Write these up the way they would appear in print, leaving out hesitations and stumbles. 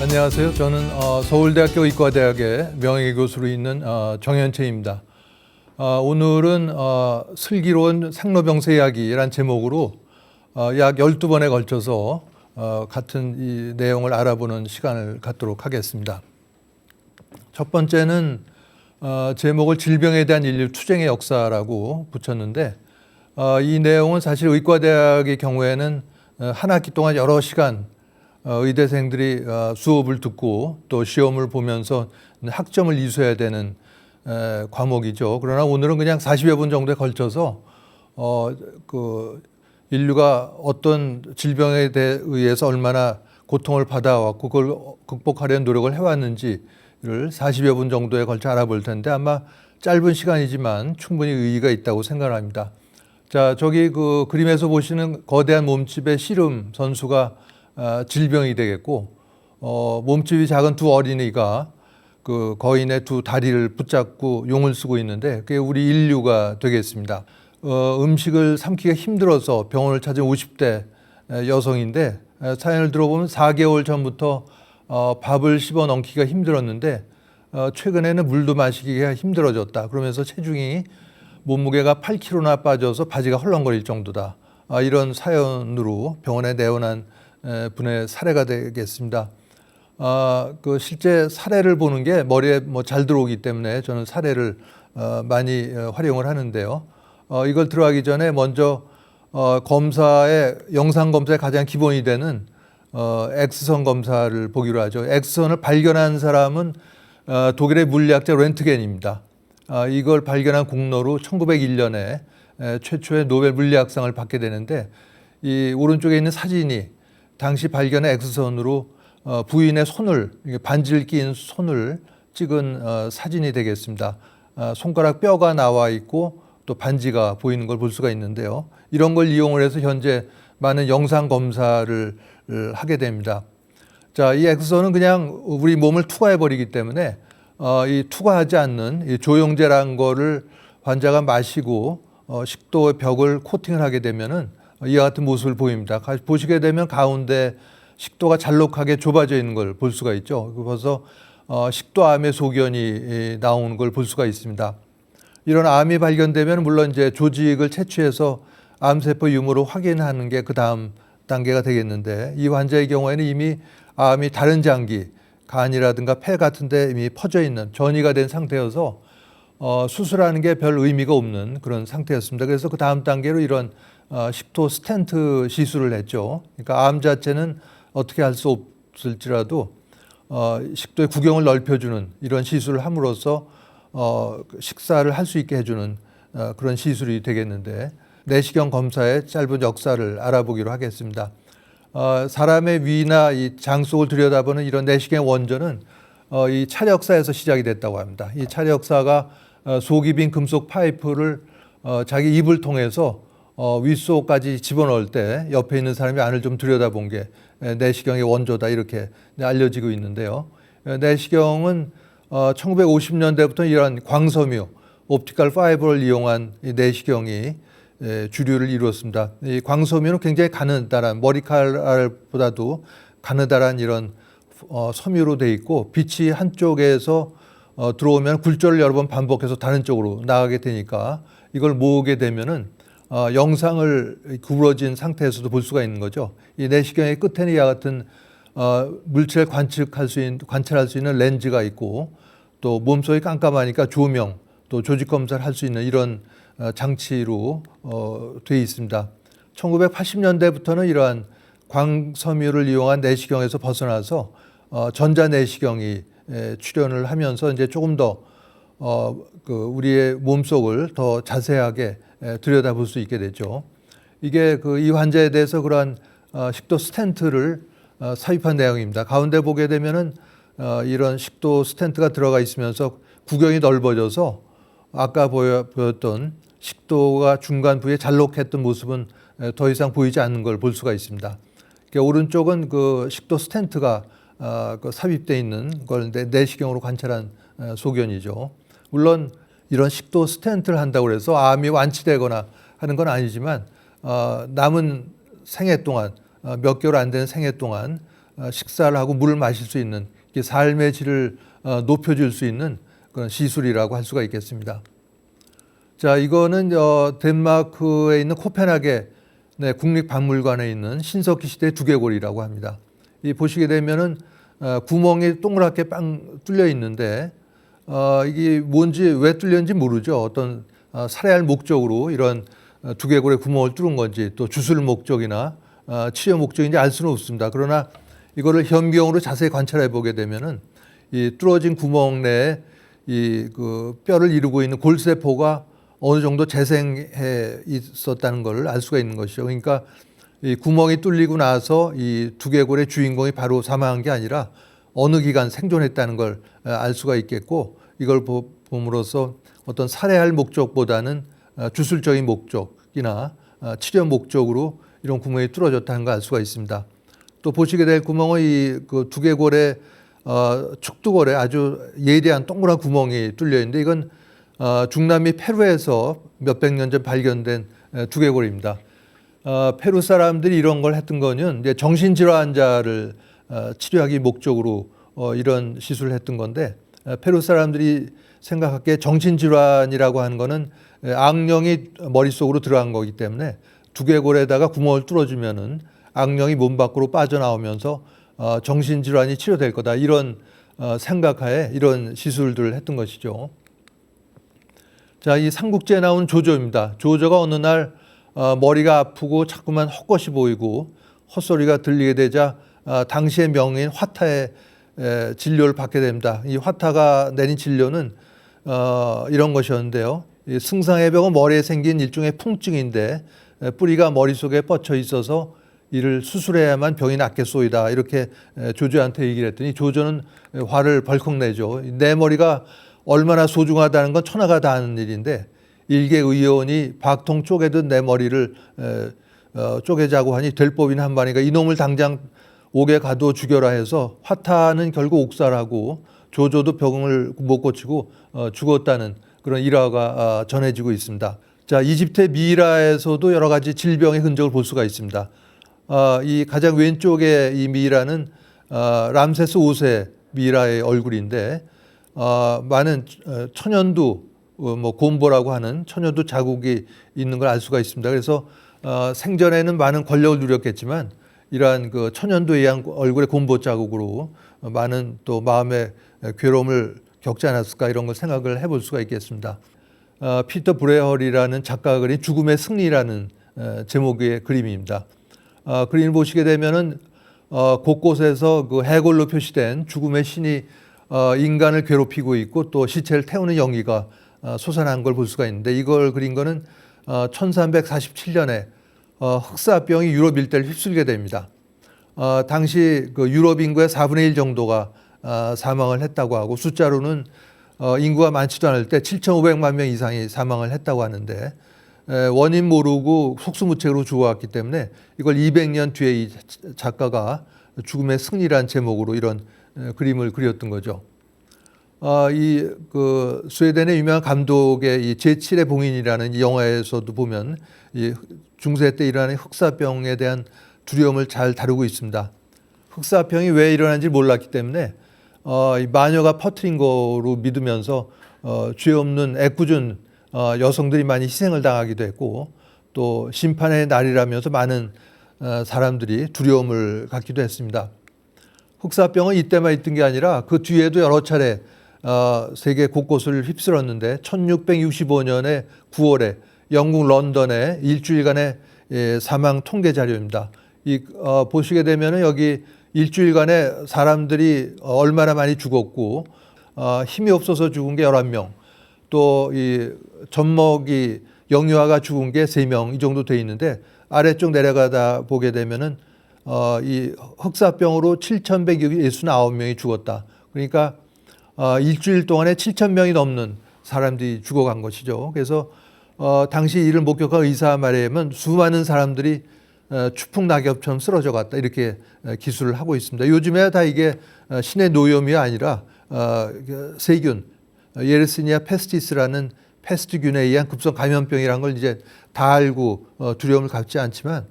안녕하세요. 저는 서울대학교 의과대학의 명예교수로 있는 정현채입니다. 오늘은 슬기로운 생로병사 이야기라는 제목으로 약 12번에 걸쳐서 같은 이 내용을 알아보는 시간을 갖도록 하겠습니다. 첫 번째는 제목을 질병에 대한 인류 투쟁의 역사라고 붙였는데 이 내용은 사실 의과대학의 경우에는 한 학기 동안 여러 시간 의대생들이 수업을 듣고 또 시험을 보면서 학점을 이수해야 되는 과목이죠. 그러나 오늘은 그냥 40여 분 정도에 걸쳐서 인류가 어떤 질병에 의해서 얼마나 고통을 받아왔고 그걸 극복하려는 노력을 해왔는지를 40여 분 정도에 걸쳐 알아볼 텐데 아마 짧은 시간이지만 충분히 의의가 있다고 생각합니다. 자, 저기 그 그림에서 보시는 거대한 몸집의 씨름 선수가 질병이 되겠고, 몸집이 작은 두 어린이가 그 거인의 두 다리를 붙잡고 용을 쓰고 있는데 그게 우리 인류가 되겠습니다. 음식을 삼키기가 힘들어서 병원을 찾은 50대 여성인데 사연을 들어보면 4개월 전부터 밥을 씹어 넘기기가 힘들었는데 최근에는 물도 마시기가 힘들어졌다. 그러면서 체중이 몸무게가 8kg나 빠져서 바지가 헐렁거릴 정도다. 이런 사연으로 병원에 내원한 분의 사례가 되겠습니다. 그 실제 사례를 보는 게 머리에 잘 들어오기 때문에 저는 사례를 많이 활용을 하는데요. 이걸 들어가기 전에 먼저 검사의 영상 검사의 가장 기본이 되는 X선 검사를 보기로 하죠. X선을 발견한 사람은 독일의 물리학자 렌트겐입니다. 이걸 발견한 공로로 1901년에 최초의 노벨 물리학상을 받게 되는데 이 오른쪽에 있는 사진이 당시 발견한 X선으로 부인의 손을, 반지를 낀 손을 찍은 사진이 되겠습니다. 손가락 뼈가 나와 있고 또 반지가 보이는 걸 볼 수가 있는데요. 이런 걸 이용을 해서 현재 많은 영상 검사를 하게 됩니다. 자, 이 X선은 그냥 우리 몸을 투과해 버리기 때문에 이 투과하지 않는 이 조영제라는 거를 환자가 마시고 식도의 벽을 코팅을 하게 되면은 이와 같은 모습을 보입니다. 보시게 되면 가운데 식도가 잘록하게 좁아져 있는 걸 볼 수가 있죠. 그래서 식도암의 소견이 나오는 걸 볼 수가 있습니다. 이런 암이 발견되면 물론 이제 조직을 채취해서 암세포 유무를 확인하는 게 그 다음 단계가 되겠는데 이 환자의 경우에는 이미 암이 다른 장기, 간이라든가 폐 같은 데 이미 퍼져 있는 전이가 된 상태여서 수술하는 게 별 의미가 없는 그런 상태였습니다. 그래서 그 다음 단계로 이런 식도 스텐트 시술을 했죠. 그러니까 암 자체는 어떻게 할 수 없을지라도 식도의 구경을 넓혀주는 이런 시술을 함으로써 식사를 할 수 있게 해주는 그런 시술이 되겠는데 내시경 검사의 짧은 역사를 알아보기로 하겠습니다. 사람의 위나 이 장 속을 들여다보는 이런 내시경의 원전은 이 찰역사에서 시작이 됐다고 합니다. 이 찰역사가 속이 빈 금속 파이프를 자기 입을 통해서 윗속까지 집어넣을 때 옆에 있는 사람이 안을 좀 들여다본 게 내시경의 원조다 이렇게 알려지고 있는데요. 내시경은 1950년대부터 이런 광섬유, 옵티컬 파이버를 이용한 내시경이 주류를 이루었습니다. 이 광섬유는 굉장히 가느다란 머리칼보다도 가느다란 이런 섬유로 돼 있고 빛이 한쪽에서 들어오면 굴절을 여러 번 반복해서 다른 쪽으로 나가게 되니까 이걸 모으게 되면은 영상을 구부러진 상태에서도 볼 수가 있는 거죠. 이 내시경의 끝에는 이와 같은 물질을 관찰할 수 있는 렌즈가 있고 또 몸속이 깜깜하니까 조명 또 조직 검사를 할 수 있는 이런 장치로 되어 있습니다. 1980년대부터는 이러한 광섬유를 이용한 내시경에서 벗어나서 전자 내시경이 출현을 하면서 이제 조금 더 우리의 몸속을 더 자세하게 들여다볼 수 있게 되죠. 이게 이 환자에 대해서 그러한 식도 스텐트를 삽입한 내용입니다. 가운데 보게 되면은 이런 식도 스텐트가 들어가 있으면서 구경이 넓어져서 아까 보였던 식도가 중간 부위에 잘록했던 모습은 더 이상 보이지 않는 걸 볼 수가 있습니다. 오른쪽은 그 식도 스텐트가 삽입되어 있는 걸 내시경으로 관찰한 소견이죠. 물론 이런 식도 스텐트를 한다고 해서 암이 완치되거나 하는 건 아니지만 남은 생애 동안 몇 개월 안 되는 생애 동안 식사를 하고 물을 마실 수 있는 삶의 질을 높여줄 수 있는 그런 시술이라고 할 수가 있겠습니다. 자, 이거는 덴마크에 있는 코펜하겐 국립박물관에 있는 신석기 시대 두개골이라고 합니다. 이 보시게 되면은 구멍이 동그랗게 빵 뚫려 있는데 이게 뭔지 왜 뚫렸는지 모르죠. 어떤 살해할 목적으로 이런 두개골에 구멍을 뚫은 건지 또 주술 목적이나 치료 목적인지 알 수는 없습니다. 그러나 이거를 현미경으로 자세히 관찰해 보게 되면은 이 뚫어진 구멍 내에 이 그 뼈를 이루고 있는 골세포가 어느 정도 재생해 있었다는 걸 알 수가 있는 것이죠. 그러니까 이 구멍이 뚫리고 나서 이 두개골의 주인공이 바로 사망한 게 아니라 어느 기간 생존했다는 걸 알 수가 있겠고, 이걸 봄으로써 어떤 살해할 목적보다는 주술적인 목적이나 치료 목적으로 이런 구멍이 뚫어졌다는 걸 알 수가 있습니다. 또 보시게 될 구멍은 이 그 두개골의 축두골에 아주 예리한 동그란 구멍이 뚫려 있는데 이건 중남미 페루에서 몇백 년 전 발견된 두개골입니다. 페루 사람들이 이런 걸 했던 거는 이제 정신질환자를 치료하기 목적으로 이런 시술을 했던 건데, 페루 사람들이 생각하기에 정신질환이라고 하는 거는 악령이 머릿속으로 들어간 거기 때문에 두개골에다가 구멍을 뚫어주면은 악령이 몸 밖으로 빠져나오면서 정신질환이 치료될 거다, 이런 생각하에 이런 시술들을 했던 것이죠. 자, 이 삼국지에 나온 조조입니다. 조조가 어느 날 머리가 아프고 자꾸만 헛것이 보이고 헛소리가 들리게 되자 당시의 명인 화타의 진료를 받게 됩니다. 이 화타가 내린 진료는 이런 것이었는데요. 이 승상의 병은 머리에 생긴 일종의 풍증인데 뿌리가 머릿속에 뻗쳐 있어서 이를 수술해야만 병이 낫겠소이다, 이렇게 조조한테 얘기를 했더니 조조는 화를 벌컥 내죠. 내 머리가 얼마나 소중하다는 건 천하가 다 아는 일인데 일개 의원이 박통 쪼개듯 내 머리를 쪼개자고 하니 될 법이나 한 바니까 이놈을 당장 옥에 가둬 죽여라 해서 화타는 결국 옥살하고 조조도 병을 못 고치고 죽었다는 그런 일화가 전해지고 있습니다. 자, 이집트의 미이라에서도 여러 가지 질병의 흔적을 볼 수가 있습니다. 이 가장 왼쪽에 이 미이라는 람세스 5세 미이라의 얼굴인데 많은 천연두 곰보라고 하는 천연두 자국이 있는 걸 알 수가 있습니다. 그래서 생전에는 많은 권력을 누렸겠지만 이러한 그 천연두에 의한 얼굴의 곰보 자국으로 많은 또 마음의 괴로움을 겪지 않았을까, 이런 걸 생각을 해볼 수가 있겠습니다. 피터 브레헐이라는 작가가 그린 죽음의 승리라는 제목의 그림입니다. 그림을 보시게 되면은 곳곳에서 그 해골로 표시된 죽음의 신이 인간을 괴롭히고 있고 또 시체를 태우는 연기가 솟아난 걸 볼 수가 있는데, 이걸 그린 거는 1347년에 흑사병이 유럽 일대를 휩쓸게 됩니다. 당시 그 유럽 인구의 4분의 1 정도가 사망을 했다고 하고, 숫자로는 인구가 많지도 않을 때 7,500만 명 이상이 사망을 했다고 하는데, 원인 모르고 속수무책으로 죽어왔기 때문에 이걸 200년 뒤에 이 작가가 죽음의 승리란 제목으로 이런 그림을 그렸던 거죠. 이 그 스웨덴의 유명한 감독의 이 제7의 봉인이라는 이 영화에서도 보면 이 중세 때 일어나는 흑사병에 대한 두려움을 잘 다루고 있습니다. 흑사병이 왜 일어난지 몰랐기 때문에 이 마녀가 퍼뜨린 거로 믿으면서 죄 없는 애꿎은 여성들이 많이 희생을 당하기도 했고, 또 심판의 날이라면서 많은 사람들이 두려움을 갖기도 했습니다. 흑사병은 이때만 있던 게 아니라 그 뒤에도 여러 차례 세계 곳곳을 휩쓸었는데 1665년에 9월에 영국 런던의 일주일간의 사망 통계 자료입니다. 보시게 되면 여기 일주일간에 사람들이 얼마나 많이 죽었고 힘이 없어서 죽은 게 11명, 또 이 젖먹이 영유아가 죽은 게 3명, 이 정도 돼 있는데 아래쪽 내려가다 보게 되면은 이 흑사병으로 7,169명이 죽었다. 그러니까 일주일 동안에 7,000명이 넘는 사람들이 죽어간 것이죠. 그래서 당시 이를 목격한 의사 말에는 수많은 사람들이 추풍낙엽처럼 쓰러져 갔다, 이렇게 기술을 하고 있습니다. 요즘에 다 이게 신의 노염이 아니라 세균, 예르시니아 페스티스라는 패스트균에 의한 급성 감염병이라는 걸 이제 다 알고 두려움을 갖지 않지만,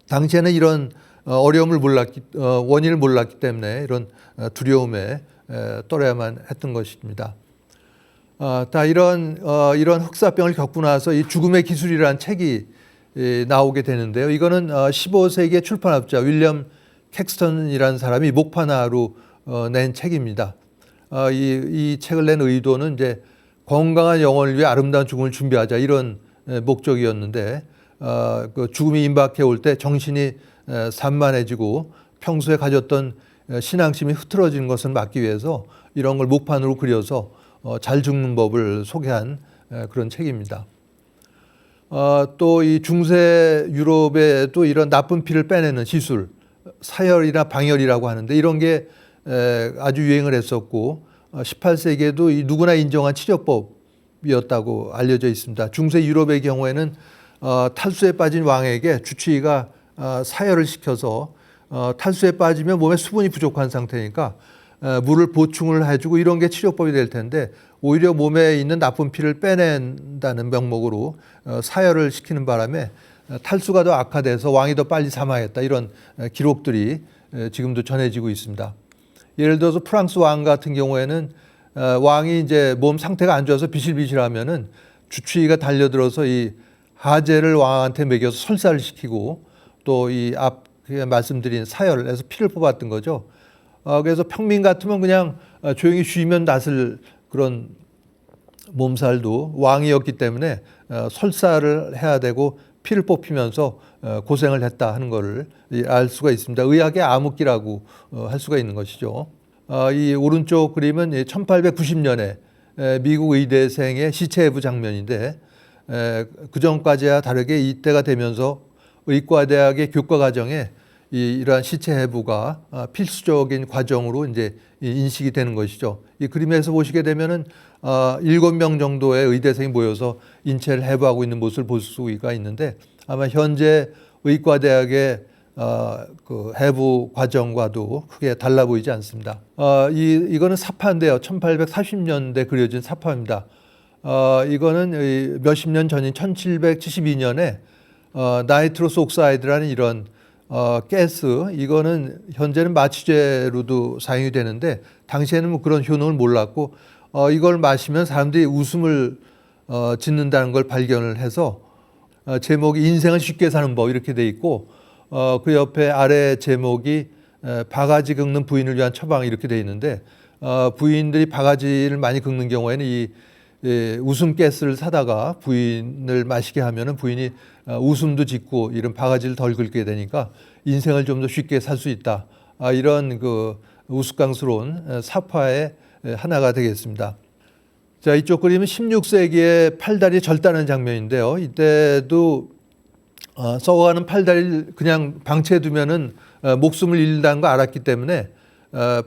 당시에는 이런 어려움을 몰랐기, 원인을 몰랐기 때문에 이런 두려움에 떨어야만 했던 것입니다. 다 이런 흑사병을 겪고 나서 이 죽음의 기술이라는 책이 나오게 되는데요. 이거는 15세기의 출판업자 윌리엄 캑스턴이라는 사람이 목판화로 낸 책입니다. 이 책을 낸 의도는 이제 건강한 영혼을 위해 아름다운 죽음을 준비하자 이런 목적이었는데 그 죽음이 임박해 올 때 정신이 산만해지고 평소에 가졌던 신앙심이 흐트러지는 것을 막기 위해서 이런 걸 목판으로 그려서 잘 죽는 법을 소개한 그런 책입니다. 또 이 중세 유럽에도 이런 나쁜 피를 빼내는 시술, 사혈이나 방혈이라고 하는데 이런 게 아주 유행을 했었고 18세기에도 이 누구나 인정한 치료법이었다고 알려져 있습니다. 중세 유럽의 경우에는 탈수에 빠진 왕에게 주치의가 사혈을 시켜서 탈수에 빠지면 몸에 수분이 부족한 상태니까 물을 보충을 해주고 이런 게 치료법이 될 텐데 오히려 몸에 있는 나쁜 피를 빼낸다는 명목으로 사혈을 시키는 바람에 탈수가 더 악화돼서 왕이 더 빨리 사망했다 이런 기록들이 지금도 전해지고 있습니다. 예를 들어서 프랑스 왕 같은 경우에는 왕이 이제 몸 상태가 안 좋아서 비실비실하면은 주치의가 달려들어서 이 하제를 왕한테 먹여서 설사를 시키고 또 이 앞에 말씀드린 사혈에서 피를 뽑았던 거죠. 그래서 평민 같으면 그냥 조용히 쉬면 낫을 그런 몸살도 왕이었기 때문에 설사를 해야 되고 피를 뽑히면서 고생을 했다 하는 것을 알 수가 있습니다. 의학의 암흑기라고 할 수가 있는 것이죠. 이 오른쪽 그림은 1890년에 미국 의대생의 시체 해부 장면인데 그 전까지와 다르게 이때가 되면서 의과대학의 교과 과정에 이러한 시체 해부가 필수적인 과정으로 이제 인식이 되는 것이죠. 이 그림에서 보시게 되면은 7명 정도의 의대생이 모여서 인체를 해부하고 있는 모습을 볼 수가 있는데 아마 현재 의과대학의 그 해부 과정과도 크게 달라 보이지 않습니다. 이거는 사파인데요. 1840년대 그려진 사파입니다. 이거는 몇십 년 전인 1772년에 나이트로스 옥사이드라는 이런 가스, 이거는 현재는 마취제로도 사용이 되는데 당시에는 뭐 그런 효능을 몰랐고 이걸 마시면 사람들이 웃음을 짓는다는 걸 발견을 해서 제목이 인생을 쉽게 사는 법 이렇게 돼 있고 그 옆에 아래 제목이 바가지 긁는 부인을 위한 처방 이렇게 돼 있는데 부인들이 바가지를 많이 긁는 경우에는 이 웃음 가스를 사다가 부인을 마시게 하면은 부인이 웃음도 짓고 이런 바가지를 덜 긁게 되니까 인생을 좀 더 쉽게 살 수 있다. 이런 그 우스꽝스러운 사파의 하나가 되겠습니다. 자, 이쪽 그림은 16세기의 팔다리 절단하는 장면인데요. 이때도 썩어가는 팔다리를 그냥 방치해 두면은 목숨을 잃는다는 거 알았기 때문에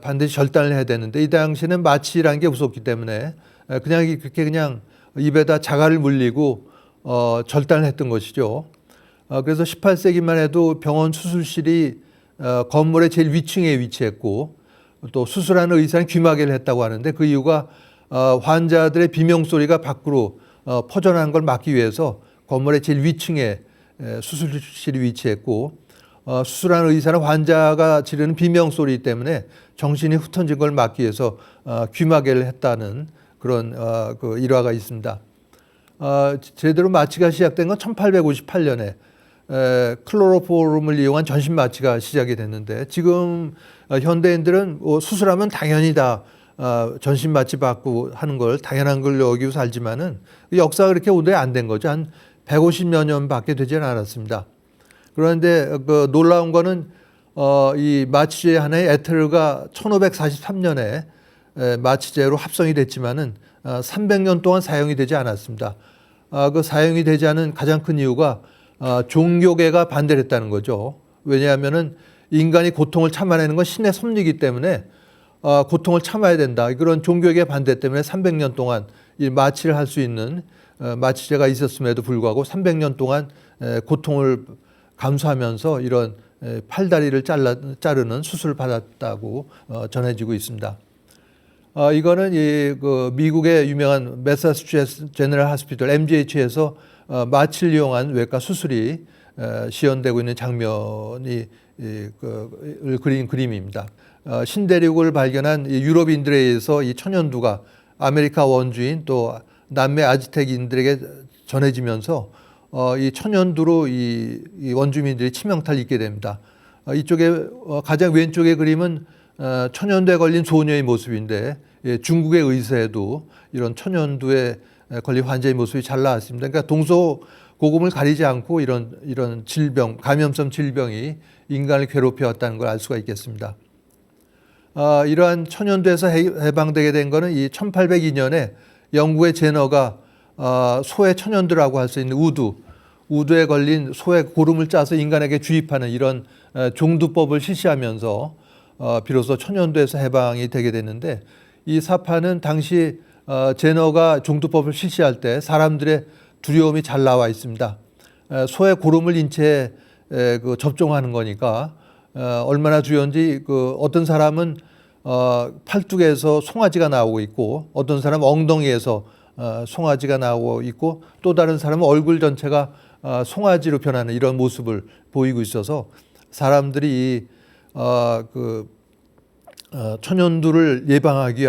반드시 절단을 해야 되는데 이 당시에는 마취라는 게 무섭기 때문에 그냥 그렇게 그냥 입에다 자갈을 물리고 절단을 했던 것이죠. 그래서 18세기만 해도 병원 수술실이 건물의 제일 위층에 위치했고 또 수술하는 의사는 귀마개를 했다고 하는데 그 이유가 환자들의 비명 소리가 밖으로 퍼져나가는 걸 막기 위해서 건물의 제일 위층에 수술실이 위치했고 수술하는 의사는 환자가 지르는 비명 소리 때문에 정신이 흩어진 걸 막기 위해서 귀마개를 했다는 그런 그 일화가 있습니다. 제대로 마취가 시작된 건 1858년에 클로로폼을 이용한 전신 마취가 시작이 됐는데 지금 현대인들은 수술하면 당연히 다 전신 마취 받고 하는 걸 당연한 걸 여기고 살지만은 역사가 그렇게 오래 안 된 거죠. 한 150여 년밖에 되지는 않았습니다. 그런데 그 놀라운 거는 이 마취제 하나의 에테르가 1543년에 마취제로 합성이 됐지만은 300년 동안 사용이 되지 않았습니다. 그 사용이 되지 않은 가장 큰 이유가 종교계가 반대를 했다는 거죠. 왜냐하면은 인간이 고통을 참아내는 건 신의 섭리이기 때문에 고통을 참아야 된다. 그런 종교계 반대 때문에 300년 동안 이 마취를 할 수 있는 마취제가 있었음에도 불구하고 300년 동안 고통을 감수하면서 이런 팔다리를 자르는 수술을 받았다고 전해지고 있습니다. 이거는 그 미국의 유명한 매사추세츠 제너럴 하스피털 MGH에서 마취를 이용한 외과 수술이 시연되고 있는 장면이 을 그린 그림입니다. 신대륙을 발견한 유럽인들에 의해서 이 천연두가 아메리카 원주인 또 남미 아즈텍인들에게 전해지면서 이 천연두로 이 원주민들이 치명타를 입게 됩니다. 이쪽에 가장 왼쪽의 그림은 천연두에 걸린 소녀의 모습인데 중국의 의사에도 이런 천연두에 걸린 환자의 모습이 잘 나왔습니다. 그러니까 동서고금을 가리지 않고 이런 질병, 감염성 질병이 인간을 괴롭혀왔다는 걸 알 수가 있겠습니다. 이러한 천연두에서 해방되게 된 것은 이 1802년에 영국의 제너가 소의 천연두라고 할 수 있는 우두에 걸린 소의 고름을 짜서 인간에게 주입하는 이런 종두법을 실시하면서 비로소 천연두에서 해방이 되게 됐는데, 이 사파는 당시 제너가 종두법을 실시할 때 사람들의 두려움이 잘 나와 있습니다. 소의 고름을 인체에 접종하는 거니까 얼마나 두려운지, 어떤 사람은 팔뚝에서 송아지가 나오고 있고 어떤 사람은 엉덩이에서 송아지가 나오고 있고 또 다른 사람은 얼굴 전체가 송아지로 변하는 이런 모습을 보이고 있어서 사람들이 천연두를 예방하기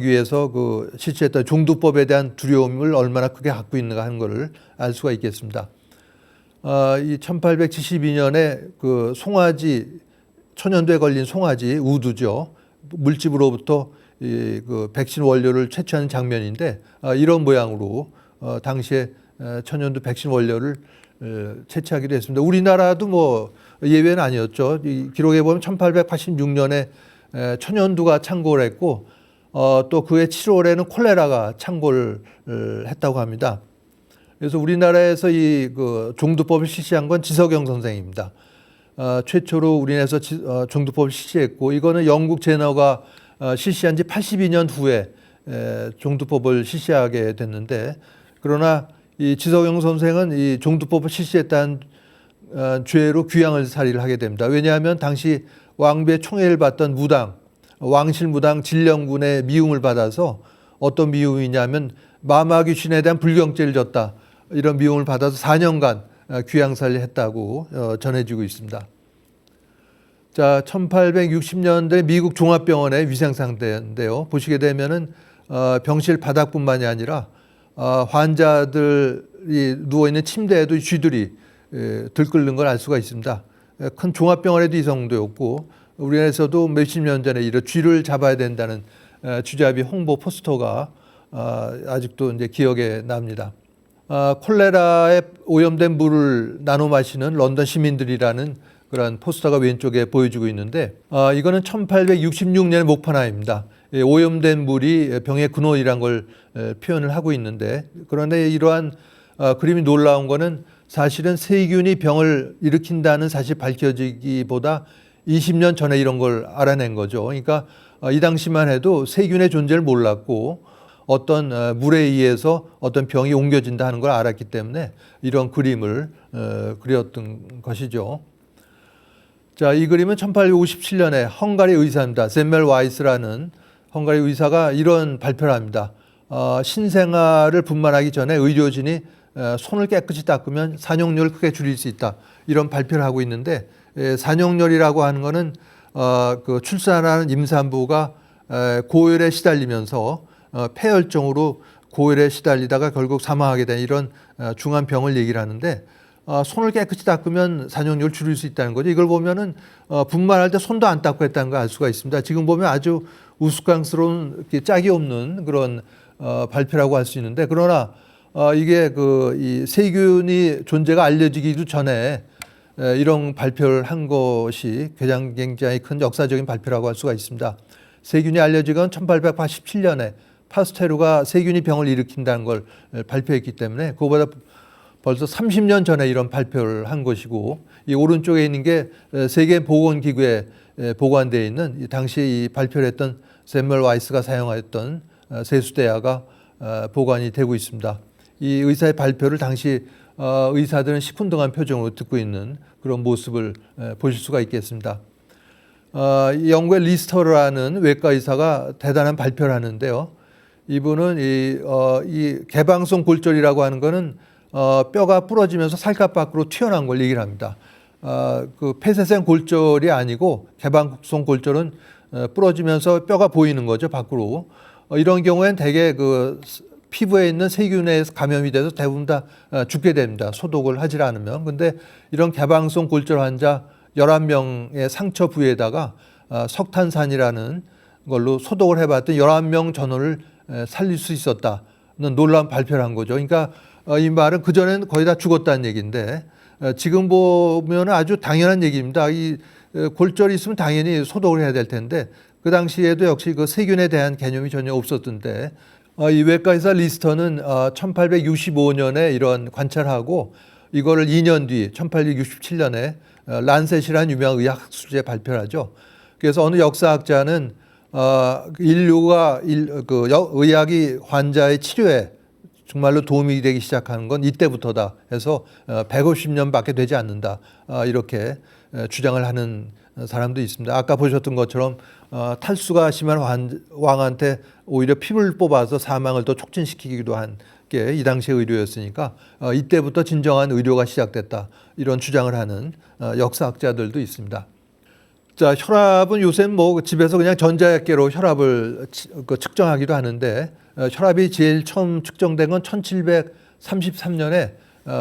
위해서 실시했던 종두법에 대한 두려움을 얼마나 크게 갖고 있는가 하는 것을 알 수가 있겠습니다. 이 1872년에 천연두에 걸린 송아지 우두죠. 물집으로부터 백신 원료를 채취하는 장면인데 이런 모양으로 당시에 천연두 백신 원료를 채취하기도 했습니다. 우리나라도 뭐 예외는 아니었죠. 이 기록에 보면 1886년에 천연두가 창궐을 했고 또 그해 7월에는 콜레라가 창궐을 했다고 합니다. 그래서 우리나라에서 이 종두법을 실시한 건 지석영 선생입니다. 최초로 우리나라에서 종두법을 실시했고 이거는 영국 제너가 실시한 지 82년 후에 종두법을 실시하게 됐는데, 그러나 이 지석영 선생은 이 종두법을 실시했다는 죄로 귀양을 살이를 하게 됩니다. 왜냐하면 당시 왕비의 총애를 받던 왕실무당 진령군의 미움을 받아서, 어떤 미움이냐면 마마귀신에 대한 불경죄를 졌다, 이런 미움을 받아서 4년간 귀양살이를 했다고 전해지고 있습니다. 자, 1860년대 미국 종합병원의 위생상태인데요. 보시게 되면은 병실 바닥뿐만이 아니라 환자들이 누워있는 침대에도 쥐들이 들끓는 걸 알 수가 있습니다. 큰 종합병원에도 이 정도였고 우리나라에서도 몇십 년 전에 이런 쥐를 잡아야 된다는 쥐잡이 홍보 포스터가 아직도 이제 기억에 납니다. 콜레라에 오염된 물을 나눠 마시는 런던 시민들이라는 그런 포스터가 왼쪽에 보여주고 있는데, 이거는 1866년의 목판화입니다. 오염된 물이 병의 근원이란 걸 표현을 하고 있는데, 그런데 이러한 그림이 놀라운 거는 사실은 세균이 병을 일으킨다는 사실 밝혀지기보다 20년 전에 이런 걸 알아낸 거죠. 그러니까 이 당시만 해도 세균의 존재를 몰랐고 어떤 물에 의해서 어떤 병이 옮겨진다 하는 걸 알았기 때문에 이런 그림을 그렸던 것이죠. 자, 이 그림은 1857년에 헝가리 의사입니다. 샘멜 와이스라는 헝가리 의사가 이런 발표를 합니다. 신생아를 분만하기 전에 의료진이 손을 깨끗이 닦으면 산용률을 크게 줄일 수 있다, 이런 발표를 하고 있는데, 산용열이라고 하는 것은 출산하는 임산부가 고열에 시달리면서 폐혈증으로 고열에 시달리다가 결국 사망하게 된 이런 중한 병을 얘기를 하는데, 손을 깨끗이 닦으면 산용률을 줄일 수 있다는 거죠. 이걸 보면은 분만할 때 손도 안 닦고 했다는 걸 알 수가 있습니다. 지금 보면 아주 우스꽝스러운 짝이 없는 그런 발표라고 할 수 있는데, 그러나 이게 이 세균이 존재가 알려지기도 전에 이런 발표를 한 것이 굉장히 큰 역사적인 발표라고 할 수가 있습니다. 세균이 알려진 건 1887년에 파스테르가 세균이 병을 일으킨다는 걸 발표했기 때문에 그거보다 벌써 30년 전에 이런 발표를 한 것이고, 이 오른쪽에 있는 게 세계보건기구에 보관되어 있는 당시 이 발표를 했던 샘멜 와이스가 사용하였던 세수대야가 보관이 되고 있습니다. 이 의사의 발표를 당시 의사들은 시큰둥한 표정으로 듣고 있는 그런 모습을 보실 수가 있겠습니다. 영국의 리스터라는 외과 의사가 대단한 발표를 하는데요. 이분은 이 개방성 골절이라고 하는 것은 뼈가 부러지면서 살갗 밖으로 튀어나온 걸 얘기를 합니다. 그 폐쇄성 골절이 아니고 개방성 골절은 부러지면서 뼈가 보이는 거죠, 밖으로. 이런 경우엔 대개 그 피부에 있는 세균에 감염이 돼서 대부분 다 죽게 됩니다. 소독을 하지 않으면. 근데 이런 개방성 골절 환자 11명의 상처 부위에다가 석탄산이라는 걸로 소독을 해봤더니 11명 전원을 살릴 수 있었다는 놀라운 발표를 한 거죠. 그러니까 이 말은 그전에는 거의 다 죽었다는 얘기인데 지금 보면 아주 당연한 얘기입니다. 이 골절이 있으면 당연히 소독을 해야 될 텐데 그 당시에도 역시 그 세균에 대한 개념이 전혀 없었던데 이 외과의사 리스터는 1865년에 이런 관찰하고 이거를 2년 뒤 1867년에 란셋이라는 유명한 의학 학술지에 발표를 하죠. 그래서 어느 역사학자는 인류가 의학이 환자의 치료에 정말로 도움이 되기 시작하는 건 이때부터다 해서 150년밖에 되지 않는다 이렇게 주장을 하는 사람도 있습니다. 아까 보셨던 것처럼 탈수가 심한 왕한테 오히려 피를 뽑아서 사망을 더 촉진시키기도 한 게 이 당시의 의료였으니까 이때부터 진정한 의료가 시작됐다 이런 주장을 하는 역사학자들도 있습니다. 자, 혈압은 요새는 뭐 집에서 그냥 전자약계로 혈압을 측정하기도 하는데 혈압이 제일 처음 측정된 건 1733년에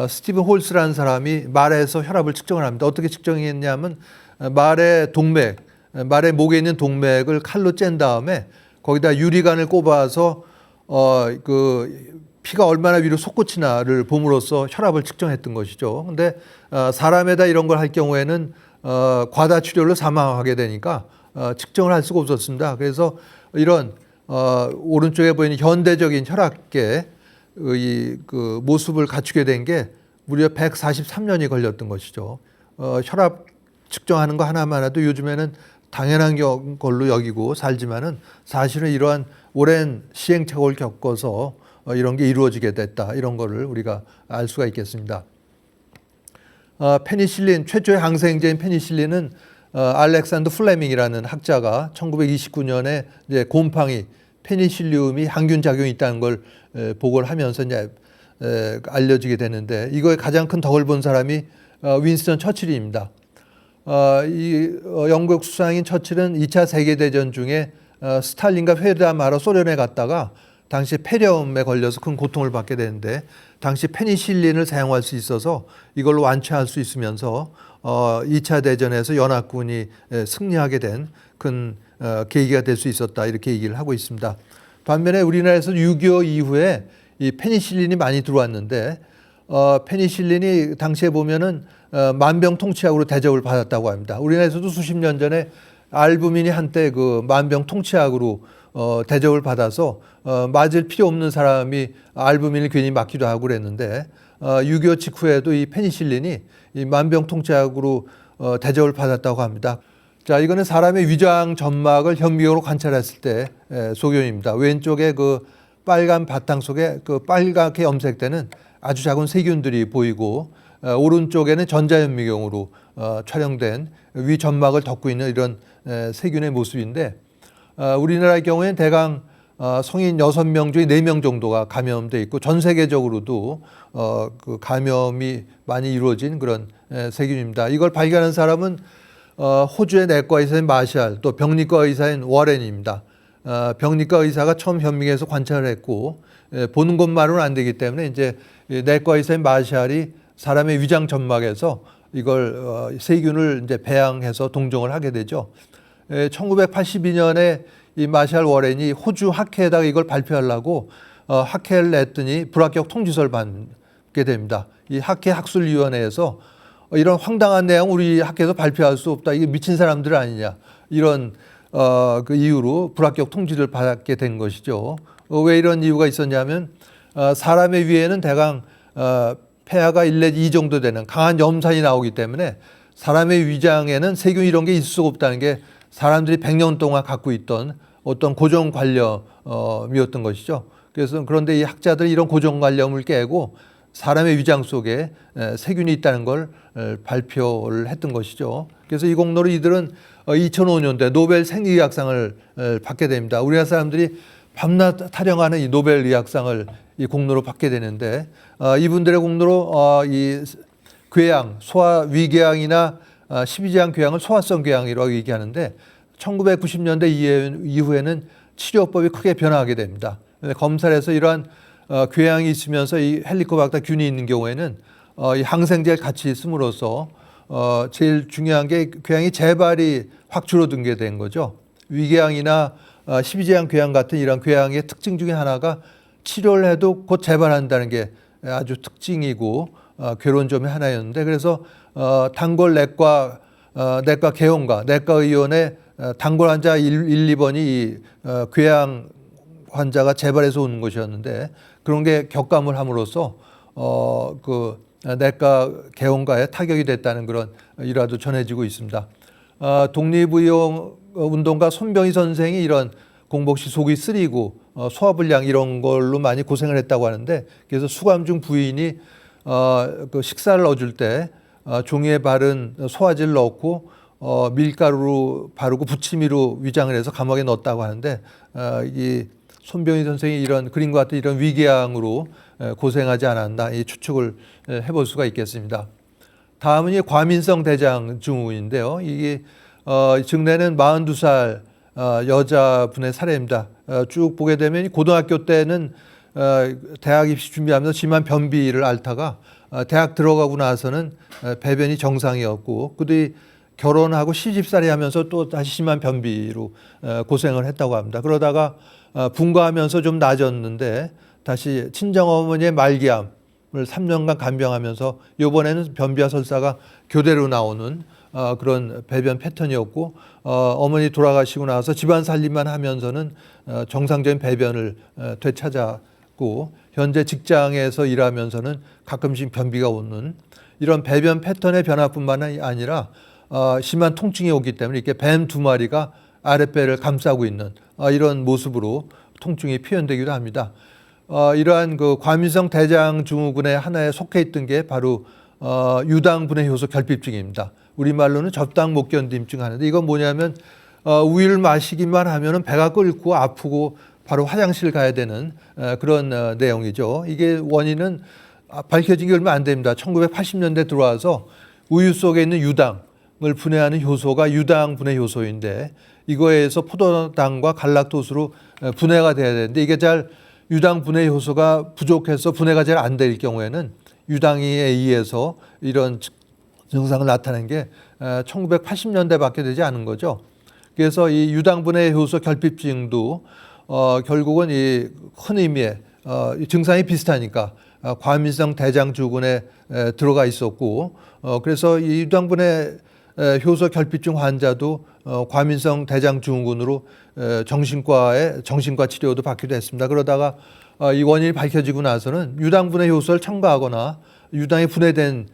스티븐 홀스라는 사람이 말에서 혈압을 측정을 합니다. 어떻게 측정했냐면 말의 동맥, 말의 목에 있는 동맥을 칼로 짠 다음에 거기다 유리관을 꼽아서 그 피가 얼마나 위로 솟구치나를 봄으로써 혈압을 측정했던 것이죠. 근데 사람에다 이런 걸 할 경우에는 과다출혈로 사망하게 되니까 측정을 할 수가 없었습니다. 그래서 이런 오른쪽에 보이는 현대적인 혈압계의 그 모습을 갖추게 된 게 무려 143년이 걸렸던 것이죠. 혈압 측정하는 거 하나만 해도 요즘에는 당연한 걸로 여기고 살지만은 사실은 이러한 오랜 시행착오를 겪어서 이런 게 이루어지게 됐다. 이런 거를 우리가 알 수가 있겠습니다. 페니실린, 최초의 항생제인 페니실린은 알렉산더 플레밍이라는 학자가 1929년에 이제 곰팡이, 페니실륨이 항균 작용이 있다는 걸 보고를 하면서 이제 알려지게 되는데 이거에 가장 큰 덕을 본 사람이 윈스턴 처칠입니다. 이 영국 수상인 처칠은 2차 세계대전 중에 스탈린과 회담하러 소련에 갔다가 당시 폐렴에 걸려서 큰 고통을 받게 되는데 당시 페니실린을 사용할 수 있어서 이걸로 완치할 수 있으면서 2차 대전에서 연합군이 승리하게 된 큰 계기가 될 수 있었다 이렇게 얘기를 하고 있습니다. 반면에 우리나라에서 6.25 이후에 이 페니실린이 많이 들어왔는데 페니실린이 당시에 보면은 만병통치약으로 대접을 받았다고 합니다. 우리나라에서도 수십 년 전에 알부민이 한때 그 만병통치약으로 대접을 받아서 맞을 필요 없는 사람이 알부민을 괜히 맞기도 하고 그랬는데 6.25 직후에도 이 페니실린이 이 만병통치약으로 대접을 받았다고 합니다. 자, 이거는 사람의 위장 점막을 현미경으로 관찰했을 때 소견입니다. 왼쪽에 그 빨간 바탕 속에 그 빨갛게 염색되는 아주 작은 세균들이 보이고 오른쪽에는 전자현미경으로 촬영된 위 점막을 덮고 있는 이런 세균의 모습인데 우리나라의 경우에는 대강 성인 6명 중에 4명 정도가 감염돼 있고 전 세계적으로도 그 감염이 많이 이루어진 그런 세균입니다. 이걸 발견한 사람은 호주의 내과 의사인 마샬 또 병리과 의사인 워렌입니다. 병리과 의사가 처음 현미경에서 관찰을 했고 보는 것만으로는 안 되기 때문에 이제 내과 의사인 마샬이 사람의 위장 점막에서 이걸 세균을 이제 배양해서 동정을 하게 되죠. 1982년에 이 마샬 워렌이 호주 학회에다가 이걸 발표하려고 학회를 냈더니 불합격 통지서를 받게 됩니다. 이 학회 학술위원회에서 이런 황당한 내용 우리 학회에서 발표할 수 없다. 이게 미친 사람들 아니냐. 이런 그 이유로 불합격 통지를 받게 된 것이죠. 왜 이런 이유가 있었냐면 사람의 위에는 대강 폐하가 1 내지 2 정도 되는 강한 염산이 나오기 때문에 사람의 위장에는 세균 이런 게 있을 수가 없다는 게 사람들이 100년 동안 갖고 있던 어떤 고정관념이었던 것이죠. 그래서 그런데 이 학자들이 이런 고정관념을 깨고 사람의 위장 속에 세균이 있다는 걸 발표를 했던 것이죠. 그래서 이 공로로 이들은 2005년도에 노벨 생리의학상을 받게 됩니다. 우리나라 사람들이 밤낮 타령하는 이 노벨 의학상을 이 공로로 받게 되는데 이분들의 공로로 이 궤양, 소아 위궤양이나 12지향 궤양을 소아성 궤양이라고 얘기하는데 1990년대 이후에는 치료법이 크게 변화하게 됩니다. 검사를 해서 이러한 궤양이 있으면서 이 헬리코박터 균이 있는 경우에는 이 항생제를 같이 쓰므로써 제일 중요한 게 궤양이 재발이 확 줄어든 게 된 거죠. 위궤양이나 12지향 궤양 같은 이런 궤양의 특징 중에 하나가 치료를 해도 곧 재발한다는 게 아주 특징이고 괴로운 점이 하나였는데 그래서 단골내과 개원과 내과의원의 단골 환자 1, 2번이 이 궤양 환자가 재발해서 오는 것이었는데 그런 게 격감을 함으로써 그 내과 개원가에 타격이 됐다는 그런 일화도 전해지고 있습니다. 독립의용 운동가 손병희 선생이 이런 공복시 속이 쓰리고 소화불량 이런 걸로 많이 고생을 했다고 하는데 그래서 수감 중 부인이 그 식사를 넣어줄 때 종이에 바른 소화제를 넣고 밀가루로 바르고 부치미로 위장을 해서 감옥에 넣었다고 하는데 이 손병희 선생이 이런 그림과 같은 이런 위궤양으로 고생하지 않았나 이 추측을 해볼 수가 있겠습니다. 다음은 이 과민성 대장 증후군인데요. 이게 증례는 42살 여자분의 사례입니다. 쭉 보게 되면 고등학교 때는 대학 입시 준비하면서 심한 변비를 앓다가 대학 들어가고 나서는 배변이 정상이었고 그뒤 결혼하고 시집살이 하면서 또 다시 심한 변비로 고생을 했다고 합니다. 그러다가 분가하면서 좀 나아졌는데 다시 친정어머니의 말기암을 3년간 간병하면서 이번에는 변비와 설사가 교대로 나오는 그런 배변 패턴이었고 어머니 돌아가시고 나서 집안 살림만 하면서는 정상적인 배변을 되찾았고 현재 직장에서 일하면서는 가끔씩 변비가 오는 이런 배변 패턴의 변화뿐만 아니라 심한 통증이 오기 때문에 이렇게 뱀 2마리가 아랫배를 감싸고 있는 이런 모습으로 통증이 표현되기도 합니다. 이러한 그 과민성 대장 증후군의 하나에 속해 있던 게 바로 유당분해 효소 결핍증입니다. 우리말로는 접당 못 견딤증 하는데 이건 뭐냐면 우유를 마시기만 하면은 배가 끓고 아프고 바로 화장실 가야 되는 그런 내용이죠. 이게 원인은 밝혀진 게 얼마 안 됩니다. 1980년대 들어와서 우유 속에 있는 유당을 분해하는 효소가 유당 분해 효소인데 이거에서 포도당과 갈락토스로 분해가 돼야 되는데 이게 잘 유당 분해 효소가 부족해서 분해가 잘 안 될 경우에는 유당에 의해서 이런 증상을 나타낸 게 1980년대밖에 되지 않은 거죠. 그래서 이 유당 분해 효소 결핍증도 결국은 이 큰 의미의 증상이 비슷하니까 과민성 대장 증후군에 들어가 있었고 그래서 이 유당 분해 효소 결핍증 환자도 과민성 대장 증후군으로 정신과 치료도 받기도 했습니다. 그러다가 이 원인이 밝혀지고 나서는 유당 분해 효소를 첨가하거나 유당이 분해된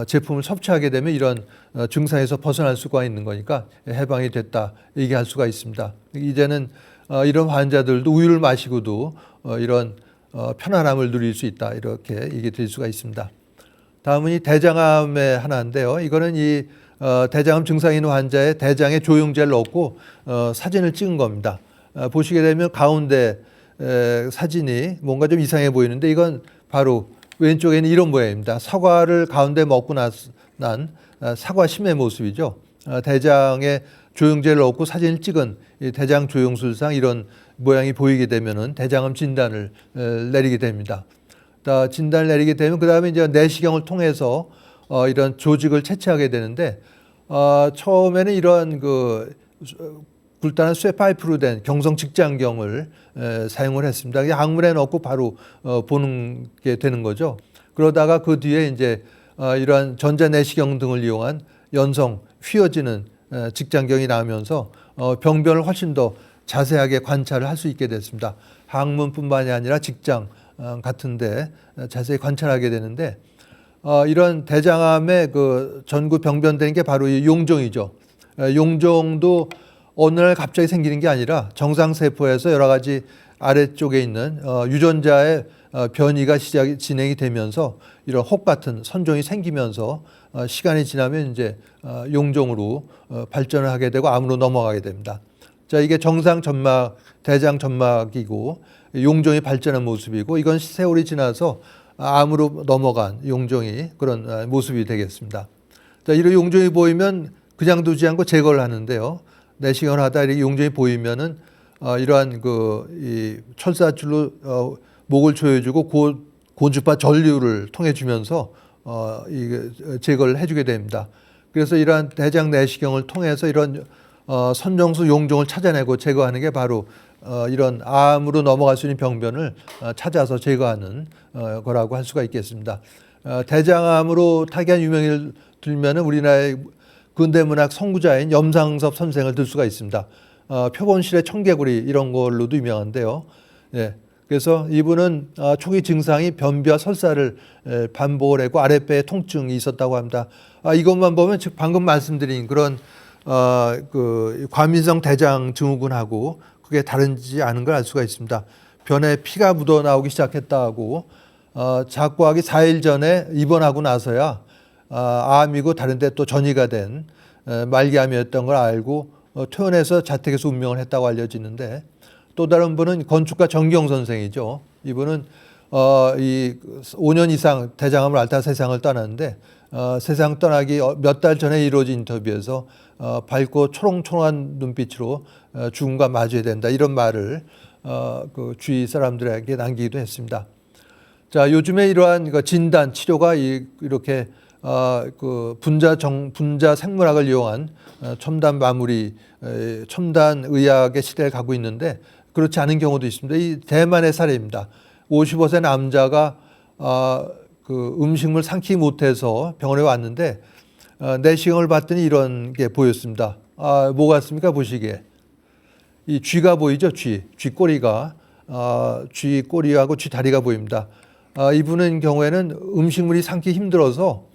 제품을 섭취하게 되면 이런 증상에서 벗어날 수가 있는 거니까 해방이 됐다 얘기할 수가 있습니다. 이제는 이런 환자들도 우유를 마시고도 이런 편안함을 누릴 수 있다 이렇게 얘기 드릴 수가 있습니다. 다음은 이 대장암의 하나인데요. 이거는 이 대장암 증상 있는 환자의 대장에 조영제를 넣고 사진을 찍은 겁니다. 보시게 되면 가운데 사진이 뭔가 좀 이상해 보이는데 이건 바로 왼쪽에는 이런 모양입니다. 사과를 가운데 먹고 난 사과 심의 모습이죠. 대장에 조영제를 넣고 사진을 찍은 이 대장 조영술상 이런 모양이 보이게 되면은 대장암 진단을 내리게 됩니다. 진단을 내리게 되면 그 다음에 이제 내시경을 통해서 이런 조직을 채취하게 되는데 처음에는 이런 그 굵다란 쇠파이프로 된 경성 직장경을 사용을 했습니다. 항문에 넣고 바로 보는 게 되는 거죠. 그러다가 그 뒤에 이제 이러한 전자내시경 등을 이용한 연성 휘어지는 직장경이 나오면서 병변을 훨씬 더 자세하게 관찰을 할 수 있게 됐습니다. 항문뿐만이 아니라 직장 같은데 자세히 관찰하게 되는데 이런 대장암의 그 전구 병변되는 게 바로 이 용종이죠. 용종도 어느 날 갑자기 생기는 게 아니라 정상세포에서 여러 가지 아래쪽에 있는 유전자의 변이가 진행이 되면서 이런 혹 같은 선종이 생기면서 시간이 지나면 이제 용종으로 발전을 하게 되고 암으로 넘어가게 됩니다. 자, 이게 정상 점막, 대장 점막이고 용종이 발전한 모습이고 이건 세월이 지나서 암으로 넘어간 용종이 그런 모습이 되겠습니다. 자, 이런 용종이 보이면 그냥 두지 않고 제거를 하는데요. 내시경을 하다 이렇게 용종이 보이면은 이러한 이 철사줄로 목을 조여주고 고주파 전류를 통해 주면서 이게 제거를 해주게 됩니다. 그래서 이러한 대장 내시경을 통해서 이런 선정수 용종을 찾아내고 제거하는 게 바로 이런 암으로 넘어갈 수 있는 병변을 찾아서 제거하는 거라고 할 수가 있겠습니다. 대장암으로 타기한 유명인을 들면은 우리나라의 근대문학 선구자인 염상섭 선생을 들 수가 있습니다. 표본실의 청개구리 이런 걸로도 유명한데요. 예. 그래서 이분은 초기 증상이 변비와 설사를 반복을 했고 아랫배에 통증이 있었다고 합니다. 이것만 보면 즉 방금 말씀드린 그런 그 과민성 대장 증후군하고 그게 다르지 않은 걸 알 수가 있습니다. 변에 피가 묻어 나오기 시작했다고 작고하기 4일 전에 입원하고 나서야 암이고 다른데 또 전이가 된 말기암이었던 걸 알고 퇴원해서 자택에서 운명을 했다고 알려지는데 또 다른 분은 건축가 정경 선생이죠. 이분은 이 5년 이상 대장암을 앓다 세상을 떠났는데 세상 떠나기 몇 달 전에 이루어진 인터뷰에서 밝고 초롱초롱한 눈빛으로 죽음과 마주해야 된다 이런 말을 그 주위 사람들에게 남기기도 했습니다. 자, 요즘에 이러한 진단 치료가 이렇게 그 분자 생물학을 이용한 첨단 마무리, 첨단 의학의 시대를 가고 있는데 그렇지 않은 경우도 있습니다. 이 대만의 사례입니다. 55세 남자가 그 음식물 삼키지 못해서 병원에 왔는데 내시경을 봤더니 이런 게 보였습니다. 뭐 같습니까? 보시기에 이 쥐가 보이죠? 쥐꼬리가 쥐꼬리하고 쥐다리가 보입니다. 이분은 경우에는 음식물이 삼기 힘들어서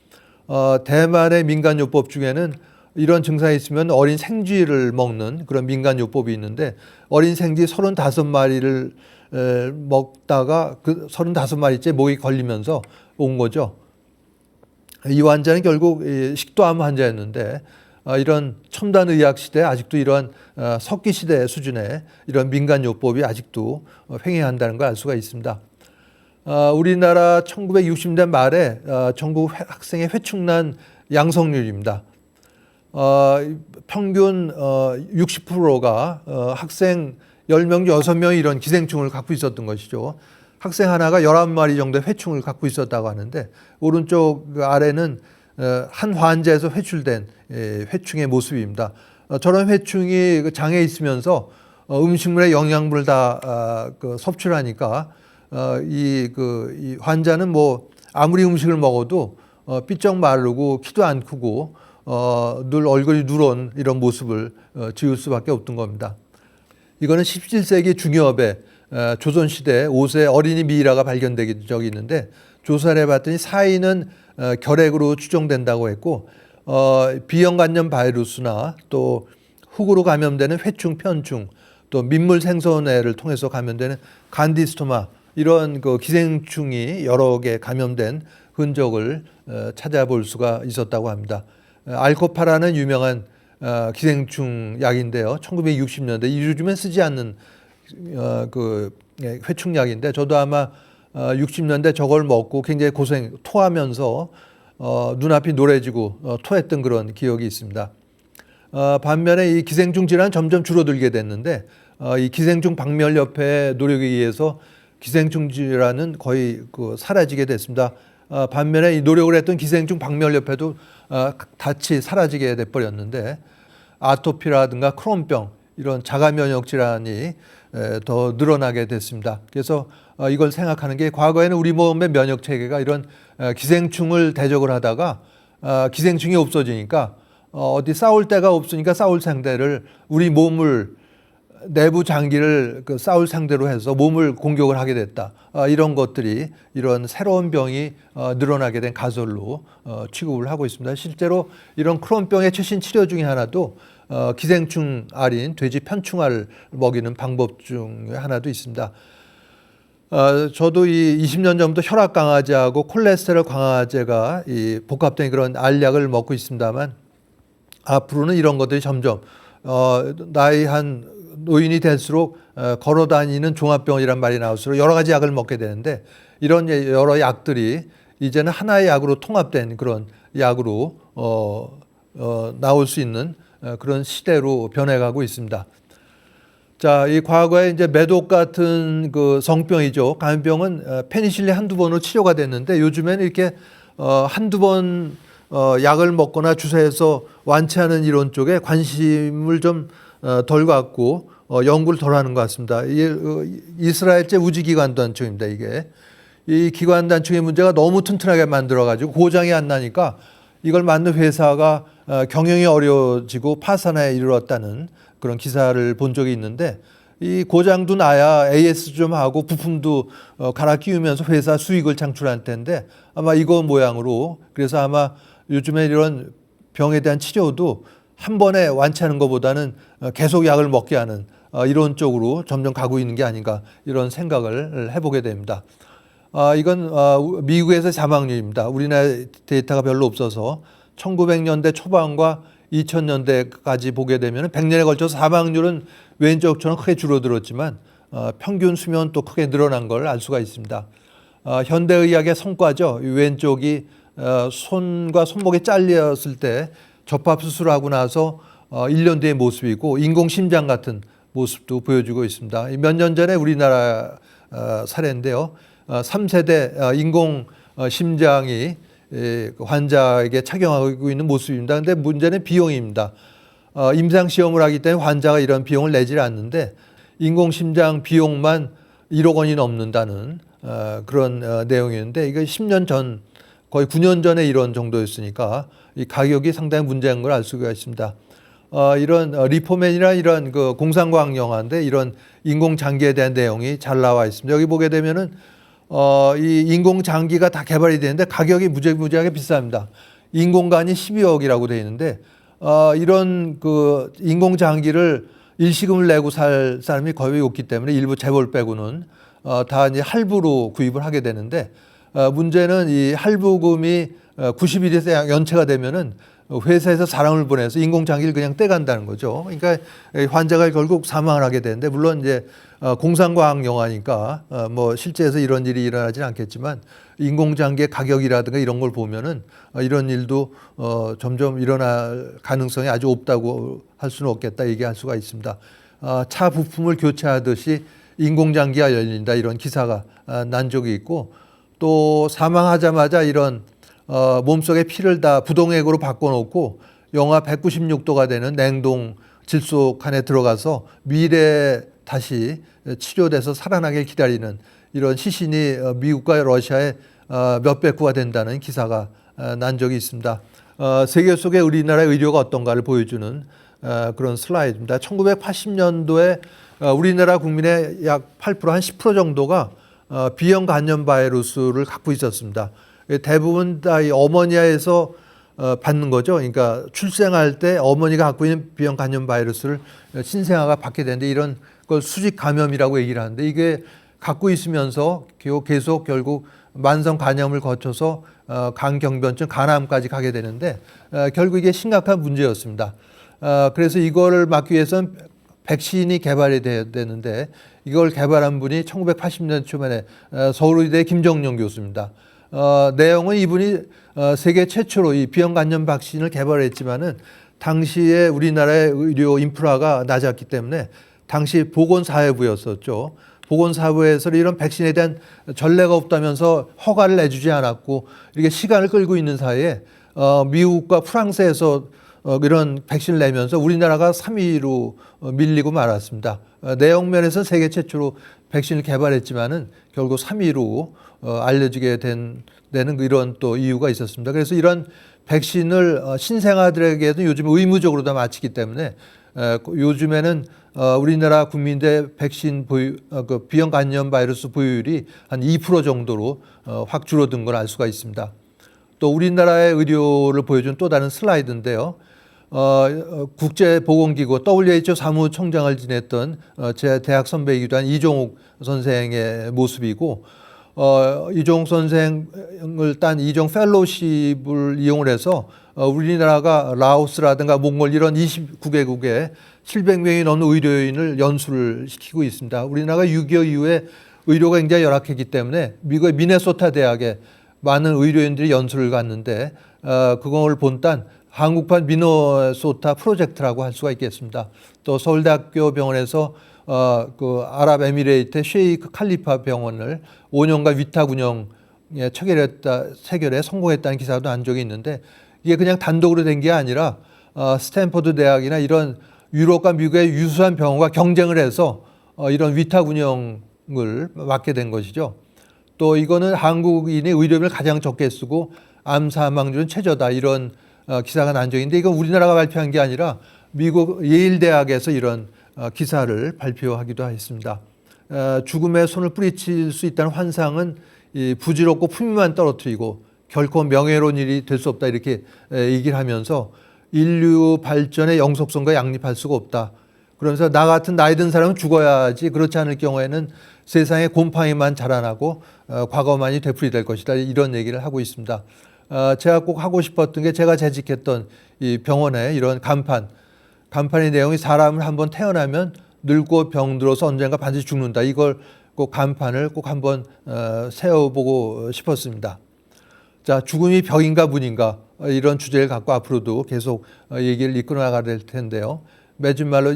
대만의 민간요법 중에는 이런 증상이 있으면 어린 생쥐를 먹는 그런 민간요법이 있는데 어린 생쥐 35마리를 먹다가 그 35마리째 목이 걸리면서 온 거죠. 이 환자는 결국 식도암 환자였는데 이런 첨단 의학 시대에 아직도 이러한 석기 시대 수준의 이런 민간요법이 아직도 횡행한다는 걸 알 수가 있습니다. 우리나라 1960년대 말에 전국 학생의 회충난 양성률입니다. 평균 60%가 학생 10명, 6명이 이런 기생충을 갖고 있었던 것이죠. 학생 하나가 11마리 정도의 회충을 갖고 있었다고 하는데 오른쪽 아래는 한 환자에서 회출된 회충의 모습입니다. 저런 회충이 장에 있으면서 음식물의 영양분을 다 섭취하니까 이 환자는 뭐 아무리 음식을 먹어도 삐쩍 마르고 키도 안 크고 늘 얼굴이 누런 이런 모습을 지을 수밖에 없던 겁니다. 이거는 17세기 중엽에 조선시대 5세 어린이 미이라가 발견된 적이 있는데 조사를 해봤더니 사인은 결핵으로 추정된다고 했고 비형간염 바이러스나 또 흙으로 감염되는 회충, 편충, 또 민물 생선회를 통해서 감염되는 간디스토마 이런 그 기생충이 여러 개 감염된 흔적을 찾아볼 수가 있었다고 합니다. 알코파라는 유명한 기생충 약인데요. 1960년대 요즘엔 쓰지 않는 그 회충약인데 저도 아마 60년대 저걸 먹고 굉장히 토하면서 눈앞이 노래지고 토했던 그런 기억이 있습니다. 반면에 이 기생충 질환은 점점 줄어들게 됐는데 이 기생충 박멸협회의 노력에 의해서 기생충 질환은 거의 사라지게 됐습니다. 반면에 이 노력을 했던 기생충 박멸협회도 다치 사라지게 돼버렸는데 아토피라든가 크론병 이런 자가 면역 질환이 더 늘어나게 됐습니다. 그래서 이걸 생각하는 게 과거에는 우리 몸의 면역 체계가 이런 기생충을 대적을 하다가 기생충이 없어지니까 어디 싸울 데가 없으니까 싸울 상대를 우리 몸을 내부 장기를 싸울 상대로 해서 몸을 공격을 하게 됐다. 이런 것들이 이런 새로운 병이 늘어나게 된 가설로 취급을 하고 있습니다. 실제로 이런 크론병의 최신 치료 중에 하나도 기생충 알인 돼지 편충알을 먹이는 방법 중에 하나도 있습니다. 저도 이 20년 전부터 혈압 강화제하고 콜레스테롤 강화제가 이 복합된 그런 알약을 먹고 있습니다만 앞으로는 이런 것들이 점점 나이 한 노인이 될수록 걸어 다니는 종합병이란 말이 나올수록 여러 가지 약을 먹게 되는데 이런 여러 약들이 이제는 하나의 약으로 통합된 그런 약으로 나올 수 있는 그런 시대로 변해가고 있습니다. 자, 이 과거에 이제 매독 같은 그 성병이죠. 감염병은 페니실린 한두 번으로 치료가 됐는데 요즘에는 이렇게 한두 번 약을 먹거나 주사해서 완치하는 이론 쪽에 관심을 좀 덜 갖고 연구를 덜 하는 것 같습니다. 이스라엘제 우주기관단총입니다. 이게 이 기관단총의 문제가 너무 튼튼하게 만들어가지고 고장이 안 나니까 이걸 만든 회사가 경영이 어려워지고 파산에 이르렀다는 그런 기사를 본 적이 있는데 이 고장도 나야 AS 좀 하고 부품도 갈아 끼우면서 회사 수익을 창출할 텐데 아마 이거 모양으로 그래서 아마 요즘에 이런 병에 대한 치료도 한 번에 완치하는 것보다는 계속 약을 먹게 하는 이런 쪽으로 점점 가고 있는 게 아닌가 이런 생각을 해보게 됩니다. 이건 미국에서 사망률입니다. 우리나라 데이터가 별로 없어서 1900년대 초반과 2000년대까지 보게 되면 100년에 걸쳐서 사망률은 왼쪽처럼 크게 줄어들었지만 평균 수명은 또 크게 늘어난 걸 알 수가 있습니다. 현대의학의 성과죠. 왼쪽이 손과 손목이 잘렸을 때 접합 수술하고 나서 1년 뒤의 모습이고 인공심장 같은 모습도 보여주고 있습니다. 몇 년 전에 우리나라 사례인데요. 3세대 인공심장이 환자에게 착용하고 있는 모습입니다. 그런데 문제는 비용입니다. 임상시험을 하기 때문에 환자가 이런 비용을 내질 않는데 인공심장 비용만 1억 원이 넘는다는 그런 내용이었는데 이거 10년 전 거의 9년 전에 이런 정도였으니까 이 가격이 상당히 문제인 걸 알 수가 있습니다. 이런 리포맨이나 이런 그 공상과학 영화인데 이런 인공장기에 대한 내용이 잘 나와 있습니다. 여기 보게 되면은 이 인공장기가 다 개발이 되는데 가격이 무지하게 비쌉니다. 인공관이 12억이라고 되어 있는데 이런 그 인공장기를 일시금을 내고 살 사람이 거의 없기 때문에 일부 재벌 빼고는 다 이제 할부로 구입을 하게 되는데 문제는 이 할부금이 90일이 연체가 되면은 회사에서 사람을 보내서 인공장기를 그냥 떼간다는 거죠. 그러니까 환자가 결국 사망을 하게 되는데 물론 이제 공상과학 영화니까 뭐 실제에서 이런 일이 일어나지는 않겠지만 인공장기의 가격이라든가 이런 걸 보면은 이런 일도 점점 일어날 가능성이 아주 없다고 할 수는 없겠다 얘기할 수가 있습니다. 차 부품을 교체하듯이 인공장기가 열린다 이런 기사가 난 적이 있고 또 사망하자마자 이런 몸속의 피를 다 부동액으로 바꿔놓고 영하 196도가 되는 냉동 질소 칸에 들어가서 미래에 다시 치료돼서 살아나길 기다리는 이런 시신이 미국과 러시아에 몇백 구가 된다는 기사가 난 적이 있습니다. 세계 속의 우리나라의 의료가 어떤가를 보여주는 그런 슬라이드입니다. 1980년도에 우리나라 국민의 약 8%, 한 10% 정도가 B형 간염 바이러스를 갖고 있었습니다. 대부분 다 이 어머니아에서 받는 거죠. 그러니까 출생할 때 어머니가 갖고 있는 B형 간염 바이러스를 신생아가 받게 되는데 이런 걸 수직 감염이라고 얘기를 하는데 이게 갖고 있으면서 계속 결국 만성 간염을 거쳐서 간경변증, 간암까지 가게 되는데 결국 이게 심각한 문제였습니다. 그래서 이거를 막기 위해서는 백신이 개발이 돼야 되는데 이걸 개발한 분이 1980년 초반에 서울의대 김정용 교수입니다. 내용은 이분이 세계 최초로 이 B형 간염 백신을 개발했지만은 당시에 우리나라의 의료 인프라가 낮았기 때문에 당시 보건사회부였었죠. 보건사회에서 이런 백신에 대한 전례가 없다면서 허가를 내주지 않았고 이렇게 시간을 끌고 있는 사이에 미국과 프랑스에서 이런 백신을 내면서 우리나라가 3위로 밀리고 말았습니다. 내용 면에서 세계 최초로 백신을 개발했지만은 결국 3위로 알려지게 되는 이런 또 이유가 있었습니다. 그래서 이런 백신을 신생아들에게도 요즘 의무적으로 다 마치기 때문에 요즘에는 우리나라 국민들 백신 보유, 그 B형 간염 바이러스 보유율이 한 2% 정도로 확 줄어든 걸 알 수가 있습니다. 또 우리나라의 의료를 보여준 또 다른 슬라이드인데요. 국제보건기구 WHO 사무총장을 지냈던 제 대학 선배이기도 한 이종욱 선생의 모습이고 이종 선생을 딴 이종 펠로우십을 이용을 해서 우리나라가 라오스라든가 몽골 이런 29개국에 700명이 넘는 의료인을 연수를 시키고 있습니다. 우리나라가 6.25 이후에 의료가 굉장히 열악했기 때문에 미국의 미네소타 대학에 많은 의료인들이 연수를 갔는데 그걸 본딴 한국판 미네소타 프로젝트라고 할 수가 있겠습니다. 또 서울대학교 병원에서 그 아랍에미레이트 셰이크 칼리파 병원을 5년간 위탁 운영에 체결에 성공했다는 기사도 난 적이 있는데 이게 그냥 단독으로 된 게 아니라 스탠퍼드 대학이나 이런 유럽과 미국의 유수한 병원과 경쟁을 해서 이런 위탁 운영을 맡게 된 것이죠. 또 이거는 한국인이 의료비를 가장 적게 쓰고 암 사망률은 최저다 이런 기사가 난 적이 있는데 이건 우리나라가 발표한 게 아니라 미국 예일 대학에서 이런 기사를 발표하기도 했습니다. 죽음의 손을 뿌리칠 수 있다는 환상은 부질없고 품위만 떨어뜨리고 결코 명예로운 일이 될 수 없다 이렇게 얘기를 하면서 인류 발전의 영속성과 양립할 수가 없다. 그러면서 나 같은 나이 든 사람은 죽어야지 그렇지 않을 경우에는 세상에 곰팡이만 자라나고 과거만이 되풀이될 것이다 이런 얘기를 하고 있습니다. 제가 꼭 하고 싶었던 게 제가 재직했던 이 병원에 이런 간판의 내용이 사람을 한번 태어나면 늙고 병들어서 언젠가 반드시 죽는다. 이걸 꼭 간판을 꼭 한번 세워보고 싶었습니다. 자, 죽음이 벽인가 문인가 이런 주제를 갖고 앞으로도 계속 얘기를 이끌어 나가야 될 텐데요. 맺은 말로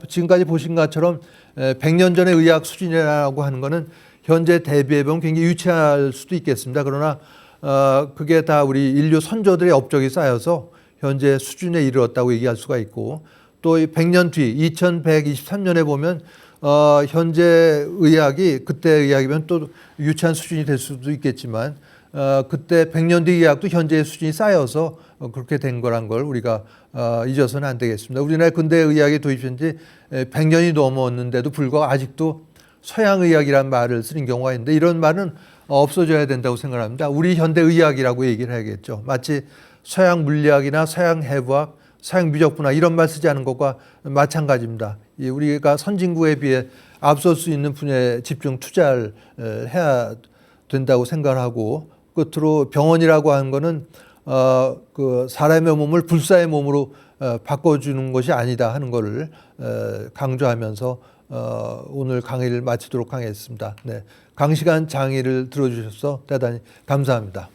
지금까지 보신 것처럼 100년 전의 의학 수준이라고 하는 것은 현재 대비해 보면 굉장히 유치할 수도 있겠습니다. 그러나 그게 다 우리 인류 선조들의 업적이 쌓여서 현재 수준에 이르렀다고 얘기할 수가 있고 또 100년 뒤 2123년에 보면 현재 의학이 그때 의학이면 또 유치한 수준이 될 수도 있겠지만 그때 100년 뒤 의학도 현재의 수준이 쌓여서 그렇게 된 거란 걸 우리가 잊어서는 안 되겠습니다. 우리나라 근대 의학이 도입된 지 100년이 넘었는데도 불구하고 아직도 서양 의학이란 말을 쓰는 경우가 있는데 이런 말은 없어져야 된다고 생각합니다. 우리 현대 의학이라고 얘기를 해야겠죠. 마치 서양 물리학이나 서양 해부학, 서양 미적분학 이런 말 쓰지 않은 것과 마찬가지입니다. 우리가 선진국에 비해 앞설 수 있는 분야에 집중 투자를 해야 된다고 생각하고 끝으로 병원이라고 하는 거는 그 사람의 몸을 불사의 몸으로 바꿔주는 것이 아니다 하는 것을 강조하면서 오늘 강의를 마치도록 하겠습니다. 네, 강시간 강의를 들어주셔서 대단히 감사합니다.